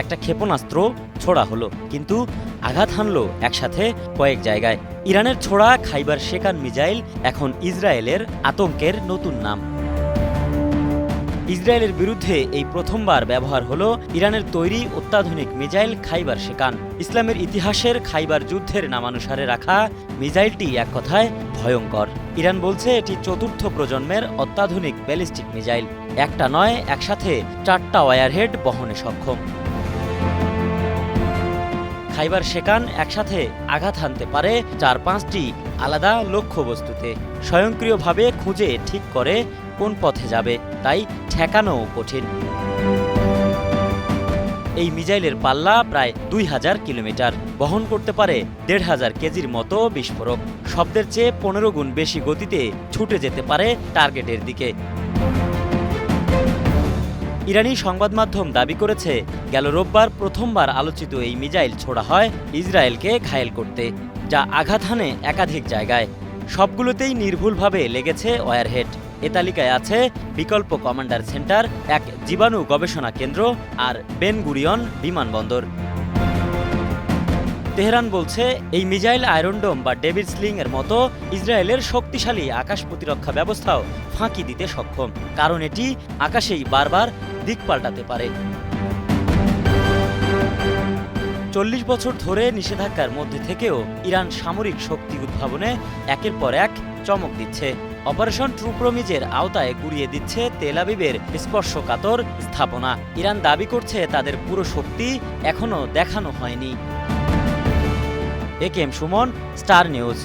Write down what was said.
একটা ক্ষেপণাস্ত্র ছোড়া হলো, কিন্তু আঘাত হানলো একসাথে কয়েক জায়গায়। ইরানের ছোড়া খাইবার শেকান মিসাইল এখন ইসরায়েলের আতঙ্কের নতুন নাম। ইসরায়েলের বিরুদ্ধে এই প্রথমবার ব্যবহার হলো ইরানের তৈরি অত্যাধুনিক মিসাইল খাইবার শেকান। ইসলামের ইতিহাসের খাইবার যুদ্ধের নামানুসারে রাখা মিসাইলটি এক কথায় ভয়ঙ্কর। ইরান বলছে এটি চতুর্থ প্রজন্মের অত্যাধুনিক ব্যালিস্টিক মিসাইল। একটা নয়, একসাথে 4টা ওয়ারহেড বহনে সক্ষম। খাইবার শেকান একসাথে আঘাত হানতে পারে 4-5টি আলাদা লক্ষ্যবস্তুতে। স্বয়ংক্রিয়ভাবে খুঁজে ঠিক করে কোন পথে যাবে, তাই ঠেকানোও কঠিন। এই মিসাইলের পাল্লা প্রায় 2000 কিলোমিটার, বহন করতে পারে 1500 কেজির মতো বিস্ফোরক। শব্দের চেয়ে 15 গুণ বেশি গতিতে ছুটে যেতে পারে টার্গেটের দিকে। ইরানি সংবাদ মাধ্যম দাবি করেছে, গেল রোববার প্রথমবার আলোচিত এই মিসাইল ছোড়া হয় ইসরায়েলকে ঘায়েল করতে, যা আঘাত হানে একাধিক জায়গায়। সবগুলোতেই নির্ভুলভাবে লেগেছে ওয়ারহেড। এ তালিকায় আছে বিকল্প কমান্ডার সেন্টার, এক জীবাণু গবেষণা কেন্দ্র আর বেন গুরিয়ন বিমানবন্দর। তেহরান বলছে এই মিসাইল আয়রনডোম বা ডেভিড স্লিং এর মতো ইসরায়েলের শক্তিশালী আকাশ প্রতিরক্ষা ব্যবস্থাও ফাঁকি দিতে সক্ষম, কারণ এটি আকাশেই বারবার দিক পাল্টাতে পারে। 40 বছর ধরে নিষেধাজ্ঞার মধ্যে থেকেও ইরান সামরিক শক্তি উদ্ভাবনে একের পর এক চমক দিচ্ছে। অপারেশন ট্রু প্রমিজের আওতায় গুড়িয়ে দিচ্ছে তেল আবিবের স্পর্শকাতর স্থাপনা। ইরান দাবি করছে তাদের পুরো শক্তি এখনো দেখানো হয়নি। A K M Suman, Star news.